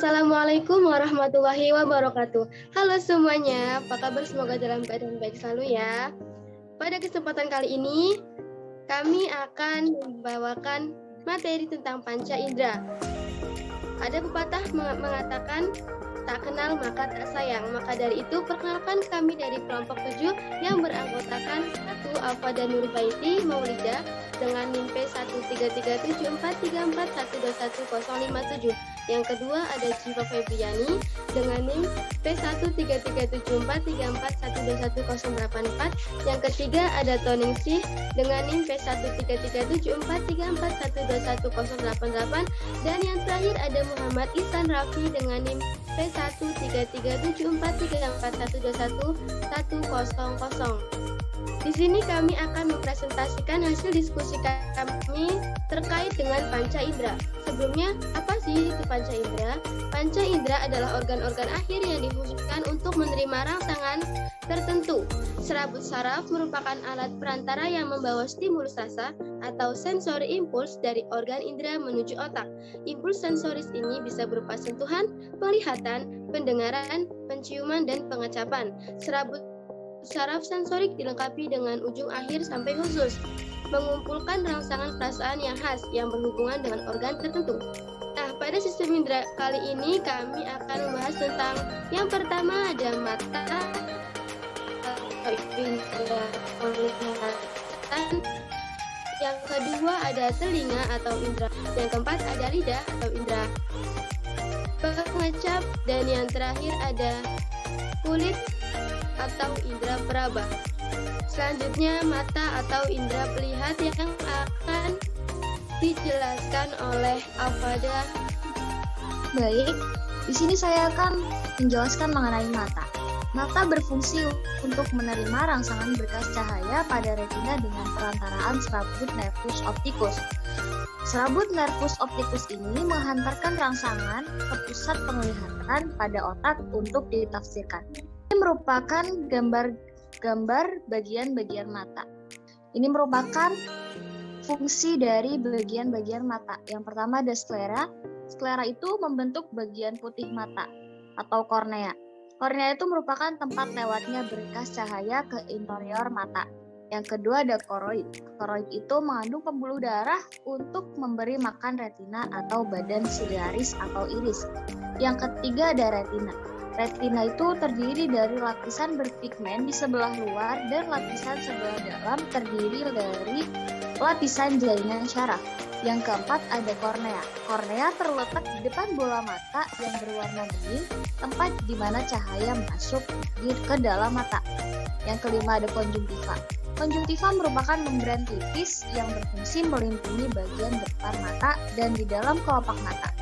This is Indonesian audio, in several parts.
Assalamualaikum warahmatullahi wabarakatuh. Halo semuanya, apa kabar? Semoga dalam keadaan baik selalu ya. Pada kesempatan kali ini, kami akan membawakan materi tentang panca indera. Ada pepatah mengatakan, tak kenal maka tak sayang. Maka dari itu, perkenalkan kami dari kelompok 7 yang beranggotakan 1. Alfa dan Nurbaiti Maulida dengan NIM P1337434121057. Yang kedua ada Jiva Febriani dengan NIM P1337434121084. Yang ketiga ada Toningsih dengan NIM P1337434121088. Dan yang terakhir ada Muhammad Ihsan Rafi dengan NIM P1337434121010. Di sini kami akan mempresentasikan hasil diskusi kami terkait dengan panca indera. Sebelumnya, apa sih itu panca indera? Panca indera adalah organ-organ akhir yang difungsikan untuk menerima rangsangan tertentu. Serabut saraf merupakan alat perantara yang membawa stimulus rasa atau sensory impulse dari organ indera menuju otak. Impuls sensoris ini bisa berupa sentuhan, penglihatan, pendengaran, penciuman, dan pengecapan. Serabut saraf sensorik dilengkapi dengan ujung akhir sampai khusus, mengumpulkan rangsangan perasaan yang khas yang berhubungan dengan organ tertentu. Nah, pada sistem indera kali ini kami akan membahas tentang yang pertama ada mata atau indera penglihatan, yang kedua ada telinga atau indera, yang keempat ada lidah atau indera pengecap, dan yang terakhir ada kulit atau indera peraba. Selanjutnya mata atau indera pelihat yang akan dijelaskan oleh Afada. Baik, di sini saya akan menjelaskan mengenai mata. Mata berfungsi untuk menerima rangsangan berkas cahaya pada retina dengan perantaraan serabut nervus opticus. Serabut nervus opticus ini menghantarkan rangsangan ke pusat penglihatan pada otak untuk ditafsirkan. Ini merupakan gambar bagian-bagian mata. Ini merupakan fungsi dari bagian-bagian mata. Yang pertama ada sklera. Sklera itu membentuk bagian putih mata atau kornea. Kornea itu merupakan tempat lewatnya berkas cahaya ke interior mata. Yang kedua ada koroid. Koroid itu mengandung pembuluh darah untuk memberi makan retina atau badan siliaris atau iris. Yang ketiga ada retina. Retina itu terdiri dari lapisan berpigmen di sebelah luar dan lapisan sebelah dalam terdiri dari lapisan jaringan syaraf. Yang keempat ada kornea. Kornea terletak di depan bola mata yang berwarna bening, tempat di mana cahaya masuk ke dalam mata. Yang kelima ada konjungtiva. Konjungtiva merupakan membran tipis yang berfungsi melindungi bagian depan mata dan di dalam kelopak mata.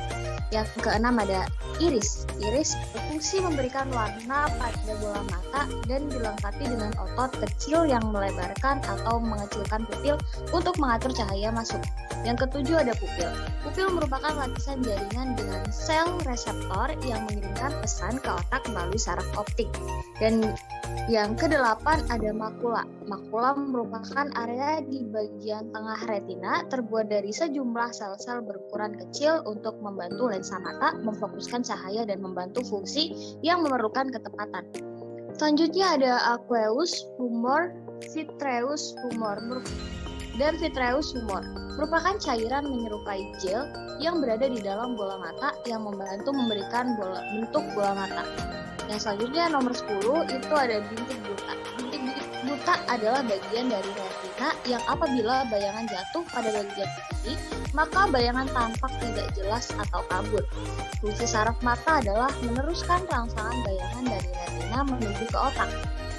Yang keenam ada iris. Iris berfungsi memberikan warna pada bola mata dan dilengkapi dengan otot kecil yang melebarkan atau mengecilkan pupil untuk mengatur cahaya masuk. Yang ketujuh ada pupil. Pupil merupakan lapisan jaringan dengan sel reseptor yang mengirimkan pesan ke otak melalui saraf optik. Dan yang kedelapan ada makula. Makula merupakan area di bagian tengah retina terbuat dari sejumlah sel-sel berukuran kecil untuk membantu lensa mata memfokuskan cahaya dan membantu fungsi yang memerlukan ketepatan. Selanjutnya ada aqueous humor, vitreous humor, dan vitreous humor merupakan cairan menyerupai gel yang berada di dalam bola mata yang membantu memberikan bentuk bola mata. Yang selanjutnya nomor 10 itu ada bintik buta. Bintik buta adalah bagian dari retina yang apabila bayangan jatuh pada bagian ini, maka bayangan tampak tidak jelas atau kabur. Fungsi saraf mata adalah meneruskan rangsangan bayangan dari retina menuju ke otak.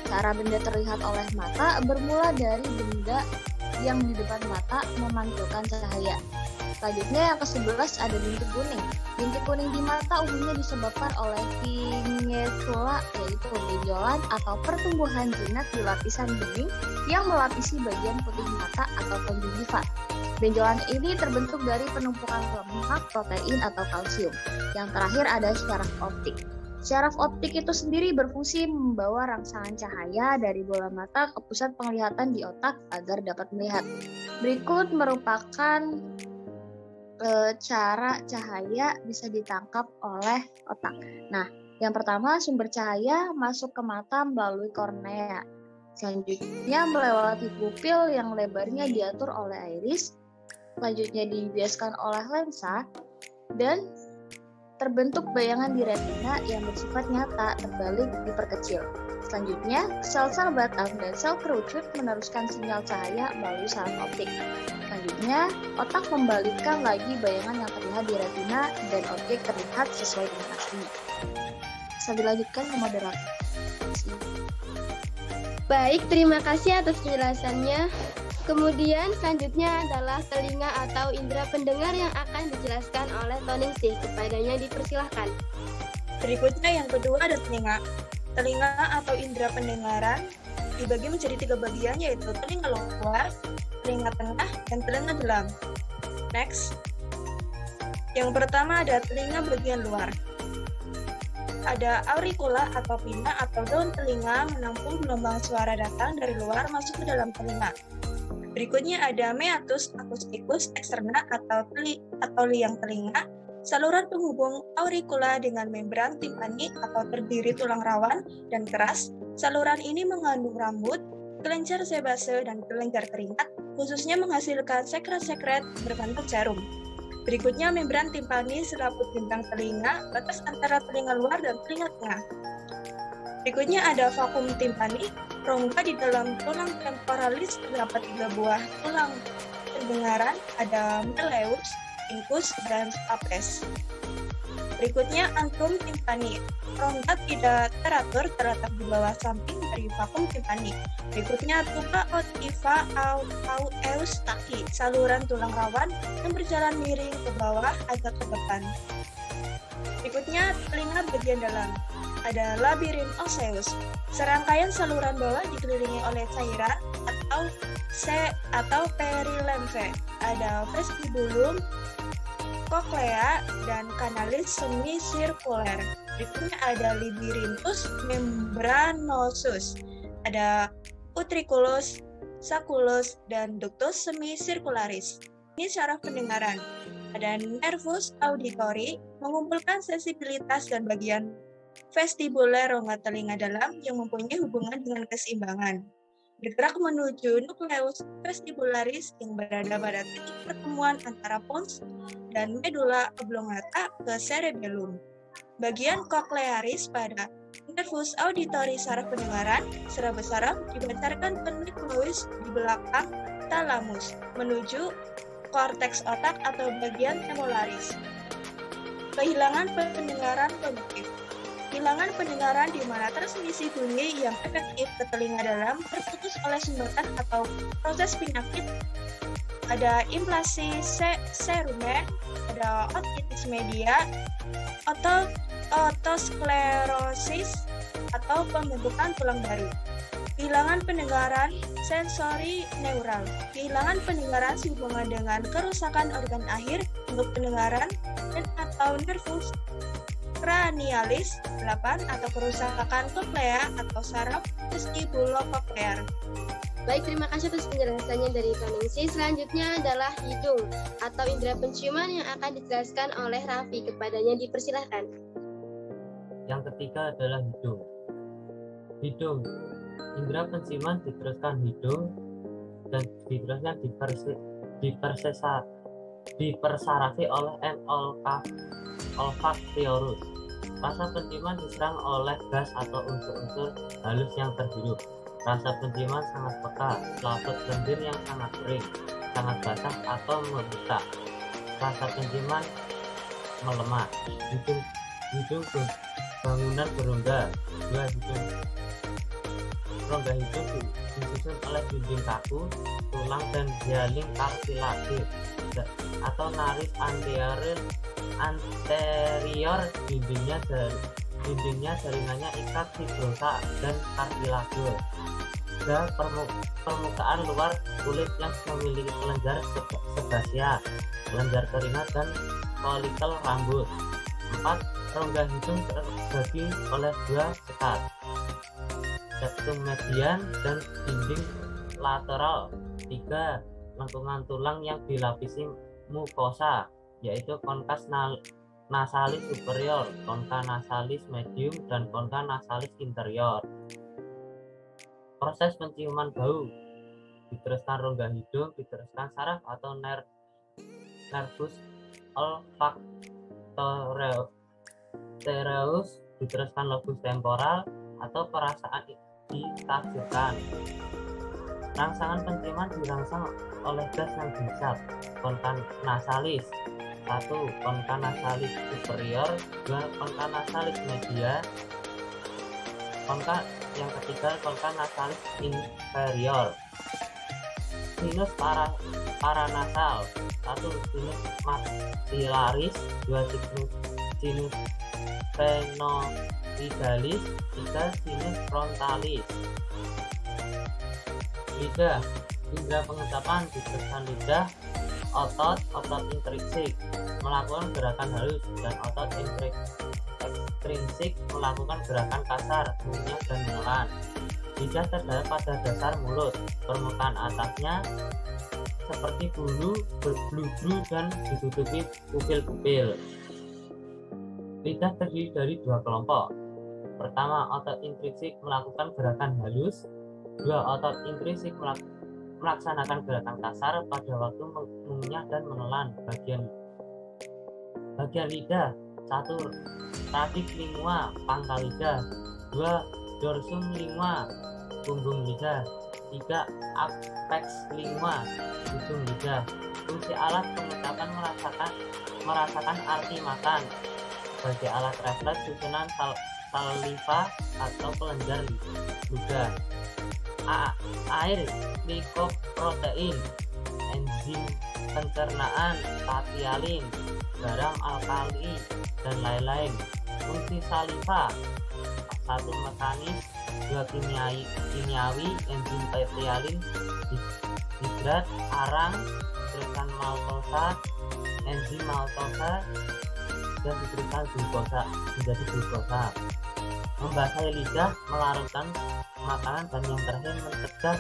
Cara benda terlihat oleh mata bermula dari benda yang di depan mata memantulkan cahaya. Selanjutnya yang ke-11 ada bintik kuning. Bintik kuning di mata umumnya disebabkan oleh pingetula, yaitu benjolan atau pertumbuhan jinak di lapisan bening yang melapisi bagian putih mata atau konjungtiva. Benjolan ini terbentuk dari penumpukan lemak, protein, atau kalsium. Yang terakhir ada syaraf optik. Syaraf optik itu sendiri berfungsi membawa rangsangan cahaya dari bola mata ke pusat penglihatan di otak agar dapat melihat. Berikut merupakan cara cahaya bisa ditangkap oleh otak. Nah, yang pertama sumber cahaya masuk ke mata melalui kornea. Selanjutnya melewati pupil yang lebarnya diatur oleh iris. Selanjutnya dibiaskan oleh lensa dan terbentuk bayangan di retina yang bersifat nyata terbalik diperkecil. Selanjutnya, sel-sel batang dan sel kerucut meneruskan sinyal cahaya melalui saraf optik. Selanjutnya, otak membalikkan lagi bayangan yang terlihat di retina dan objek terlihat sesuai dengan aslinya. Bisa dilanjutkan ke moderator. Baik, terima kasih atas penjelasannya. Kemudian selanjutnya adalah telinga atau indera pendengar yang akan dijelaskan oleh Toningsih. Kepadanya dipersilahkan. Berikutnya yang kedua ada telinga. Telinga atau indera pendengaran dibagi menjadi 3 bagian, yaitu telinga luar, telinga tengah, dan telinga dalam. Next. Yang pertama ada telinga bagian luar. Ada auricula atau pina atau daun telinga menampung gelombang suara datang dari luar masuk ke dalam telinga. Berikutnya ada meatus acousticus externa atau liang telinga, saluran penghubung auricula dengan membran timpani atau terdiri tulang rawan dan keras. Saluran ini mengandung rambut, kelenjar sebase, dan kelenjar keringat, khususnya menghasilkan sekret-sekret berbentuk jarum. Berikutnya membran timpani selaput bintang telinga, batas antara telinga luar dan telinga tengah. Berikutnya ada vakum timpani, rongga di dalam tulang temporalis terdapat 3 buah tulang pendengaran, ada malleus, incus, dan stapes. Berikutnya antrum timpani, rongga tidak teratur terletak di bawah samping dari vakum timpani. Berikutnya tuba otiva eustaki, saluran tulang rawan yang berjalan miring ke bawah agak ke depan. Berikutnya telinga bagian dalam. Ada labirin osseus, serangkaian saluran bawah dikelilingi oleh cairan atau perilemfe. Ada vestibulum, koklea, dan kanalis semisirkuler. Berikutnya ada labirinthus membranosus. Ada utriculus, sacculus, dan ductus semisircularis. Ini saraf pendengaran. Ada nervus auditori, mengumpulkan sensibilitas dan bagian vestibuler rongga telinga dalam yang mempunyai hubungan dengan keseimbangan. Bergerak menuju nukleus vestibularis yang berada pada titik pertemuan antara pons dan medula oblongata ke cerebellum. Bagian koklearis pada nervus auditori saraf pendengaran, seraba saraf dibancarkan ke nukleus di belakang talamus menuju korteks otak atau bagian hemolaris. Kehilangan pendengaran kognitif. Kehilangan pendengaran di mana transmisi bunyi yang efektif ke telinga dalam terputus oleh sumbatan atau proses penyakit. Ada implasi cerumen, ada otitis media, otosklerosis, atau pembentukan tulang baru. Kehilangan pendengaran sensori neural. Kehilangan pendengaran sehubungan dengan kerusakan organ akhir untuk pendengaran dan atau nervus cranialis 8 atau kerusakan koklea atau saraf vestibulokoklear. Baik, terima kasih atas penjelasannya dari Toningsih. Selanjutnya adalah hidung atau indera penciuman yang akan dijelaskan oleh Raffi. Kepadanya dipersilahkan. Yang ketiga adalah hidung. Hidung, indera penciuman diteruskan hidung dan diteruskan dipersarafi oleh olfactorius. Rasa penciuman diserang oleh gas atau unsur-unsur halus yang terhirup. Rasa penciuman sangat peka, selaput lendir yang sangat kering, sangat basah atau membuka. Rasa penciuman melemah. Hidung bangunan berongga. 2. Hidung. Rongga hidung disusun oleh dinding kaku, tulang, dan jaling kartilagis atau naris anterior. Dindingnya jaringannya ikat fibrosa dan kartilage. Permukaan luar kulit yang memiliki kelenjar sebasia, kelenjar keringat, dan folikel rambut. 4. Rongga hidung terbagi oleh 2 sekat, septum median dan dinding lateral. 3. Lengkungan tulang yang dilapisi mukosa. yaitu konkas nasalis superior, konka nasalis medium, dan konka nasalis inferior. Proses penciuman bau diteruskan rongga hidung, diteruskan saraf atau nervus olfaktoreus, diteruskan lobus temporal atau perasaan ditakjubkan. Rangsangan penciuman dirangsang oleh gas yang dihisap. Konka nasalis 1. Konka nasalis superior, 2. Konka nasalis media, yang ketiga konka nasalis inferior. Sinus paranasal 1. Sinus maxillaris, 2. Sinus phenolidalis, 3. Sinus frontalis. Lidah, indera pengecapan diteruskan lidah. Otot intrinsik melakukan gerakan halus dan otot ekstrinsik melakukan gerakan kasar, mengunyah dan menelan. Lidah terdapat pada dasar mulut, permukaan atasnya seperti bulu berblubru dan ditutupi pupil-pupil. Lidah terdiri dari dua kelompok. Pertama, otot intrinsik melakukan gerakan halus. 2. Otot intrinsik melaksanakan gerakan kasar pada waktu mengunyah dan menelan. Bagian lidah: 1. Radix lingua, pangkal lidah. 2. Dorsum lingua, punggung lidah. 3. Apex lingua, ujung lidah. Fungsi alat pengecapan merasakan arti makan. Sebagai alat refleks susunan saliva atau kelenjar ludah. Air, glikoprotein, enzim pencernaan, patialin, garam alkali, dan lain-lain. Fungsi saliva: 1. Mekanis, 2. kimiawi, enzim patialin, hidrat, arang, diteruskan maltosa, enzim maltosa, dan diberikan glukosa menjadi glukosa. Membasahi lidah, melarutkan makanan, dan yang terakhir mencegah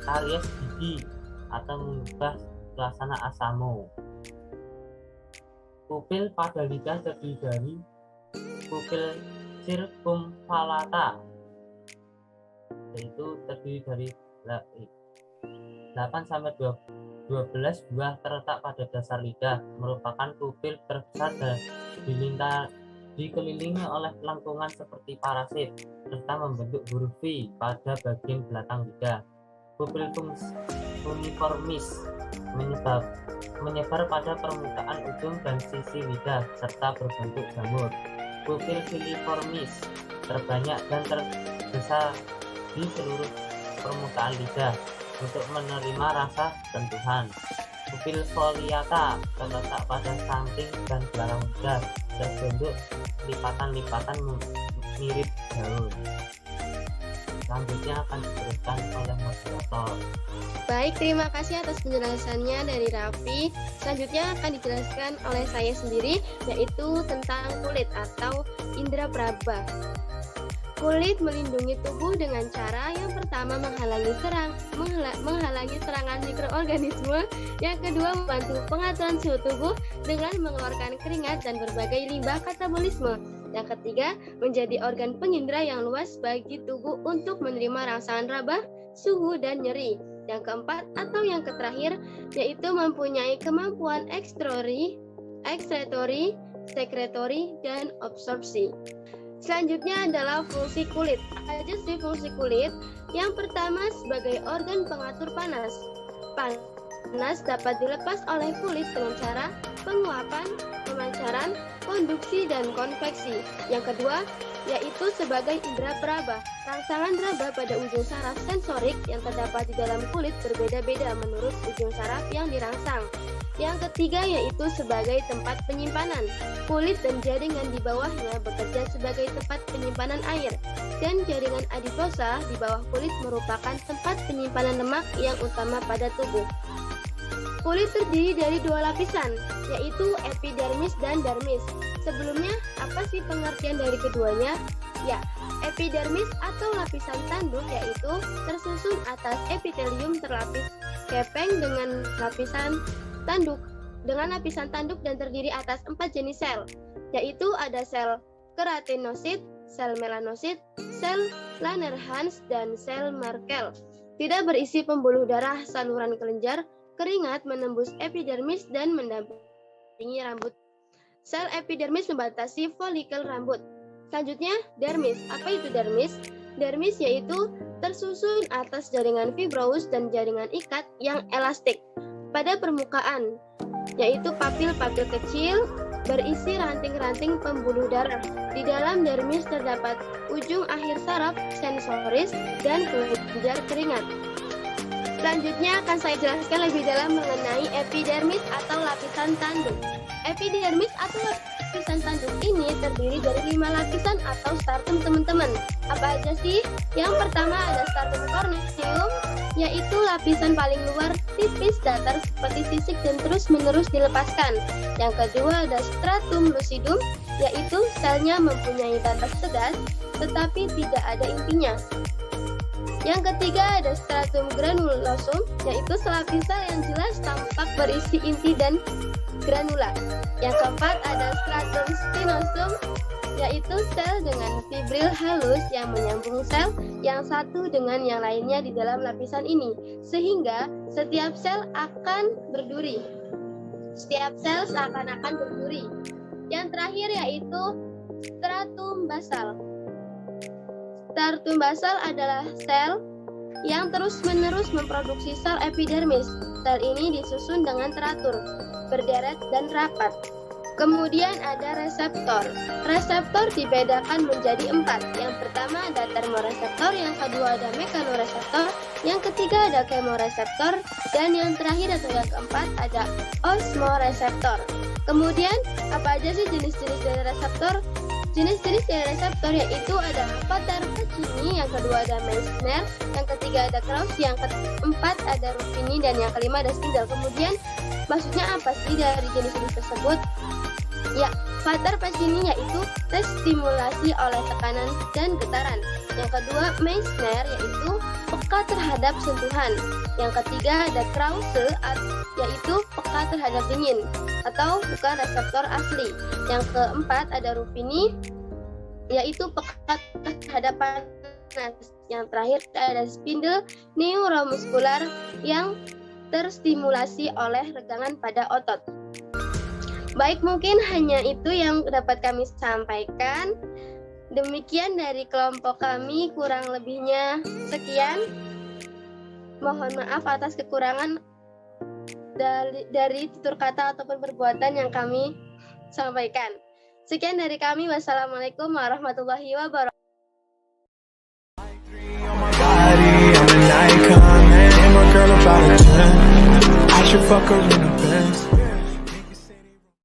karies gigi atau mengubah suasana asamo. Pupil pada lidah terdiri dari pupil circumvallata, yaitu terdiri dari 8-12 buah terletak pada dasar lidah, merupakan pupil terbesar dan dikelilingi oleh lengkungan seperti parasit, serta membentuk huruf V pada bagian belakang lidah. Pupil uniformis menyebar pada permukaan ujung dan sisi lidah, serta berbentuk jamur. Pupil filiformis terbanyak dan terbesar di seluruh permukaan lidah untuk menerima rasa sentuhan. Pupil foliata terletak pada samping dan belakang lidah, berbentuk lipatan-lipatan mirip daun. Selanjutnya akan diteruskan oleh moderator. Baik, terima kasih atas penjelasannya dari Raffi. Selanjutnya akan dijelaskan oleh saya sendiri, yaitu tentang kulit atau indera praba. Kulit melindungi tubuh dengan cara yang pertama menghalangi serangan mikroorganisme, yang kedua membantu pengaturan suhu tubuh dengan mengeluarkan keringat dan berbagai limbah katabolisme, yang ketiga menjadi organ pengindera yang luas bagi tubuh untuk menerima rangsangan raba, suhu, dan nyeri. Yang keempat atau yang terakhir yaitu mempunyai kemampuan ekskretori, sekretori, dan absorpsi. Selanjutnya adalah fungsi kulit. Apa aja sih fungsi kulit? Yang pertama sebagai organ pengatur panas. Panas dapat dilepas oleh kulit dengan cara penguapan, pemancaran, konduksi, dan konveksi. Yang kedua yaitu sebagai indera peraba. Rangsangan raba pada ujung saraf sensorik yang terdapat di dalam kulit berbeda-beda menurut ujung saraf yang dirangsang. Yang ketiga yaitu sebagai tempat penyimpanan. Kulit dan jaringan di bawahnya bekerja sebagai tempat penyimpanan air, dan jaringan adiposa di bawah kulit merupakan tempat penyimpanan lemak yang utama pada tubuh. Kulit terdiri dari dua lapisan, yaitu epidermis dan dermis. Sebelumnya, apa sih pengertian dari keduanya? Ya, epidermis atau lapisan tanduk yaitu tersusun atas epitelium terlapis kepeng dengan lapisan tanduk. dengan lapisan tanduk dan terdiri atas 4 jenis sel, yaitu ada sel keratinosit, sel melanosit, sel Langerhans, dan sel Merkel. Tidak berisi pembuluh darah, saluran kelenjar, keringat menembus epidermis dan mendampingi rambut. Sel epidermis membatasi folikel rambut. Selanjutnya, dermis. Apa itu dermis? Dermis yaitu tersusun atas jaringan fibrous dan jaringan ikat yang elastik pada permukaan, yaitu papil-papil kecil berisi ranting-ranting pembuluh darah. Di dalam dermis terdapat ujung akhir saraf sensoris dan kelenjar keringat. Selanjutnya akan saya jelaskan lebih dalam mengenai epidermis atau lapisan tanduk. Epidermis atau lapisan tanduk ini terdiri dari 5 lapisan atau stratum, teman-teman. Apa aja sih? Yang pertama ada stratum corneum, yaitu lapisan paling luar, tipis, datar seperti sisik dan terus-menerus dilepaskan. Yang kedua ada stratum lucidum, yaitu selnya mempunyai batas tegas tetapi tidak ada intinya. Yang ketiga ada stratum granulosum, yaitu selapi sel yang jelas tampak berisi inti dan granula. Yang keempat ada stratum spinosum, yaitu sel dengan fibril halus yang menyambung sel yang satu dengan yang lainnya di dalam lapisan ini, sehingga setiap sel akan berduri. Setiap sel seakan-akan berduri. Yang terakhir yaitu stratum basal. Stratum basal adalah sel yang terus-menerus memproduksi sel epidermis. Sel ini disusun dengan teratur, berderet dan rapat. Kemudian ada reseptor. Reseptor dibedakan menjadi 4. Yang pertama ada termoreseptor, yang kedua ada mekanoreseptor, yang ketiga ada kemoreseptor, dan yang terakhir atau yang keempat ada osmoreseptor. Kemudian apa aja sih jenis-jenis dari reseptor? Jenis-jenis dari reseptor yaitu ada Vater Pacini, yang kedua ada Meissner, yang ketiga ada Krauss, yang keempat ada Ruffini, dan yang kelima ada Spindle. Kemudian maksudnya apa sih dari jenis-jenis tersebut? Ya, Vater Pacini yaitu tes stimulasi oleh tekanan dan getaran. Yang kedua Meissner yaitu peka terhadap sentuhan. Yang ketiga ada Krause yaitu peka terhadap dingin atau bukan reseptor asli. Yang keempat ada Ruffini yaitu peka terhadap panas. Yang terakhir ada Spindle neuromuskular yang terstimulasi oleh regangan pada otot. Baik, mungkin hanya itu yang dapat kami sampaikan. Demikian dari kelompok kami, kurang lebihnya sekian. Mohon maaf atas kekurangan dari tutur kata ataupun perbuatan yang kami sampaikan. Sekian dari kami. Wassalamualaikum warahmatullahi wabarakatuh. I should fuck her in the Benz.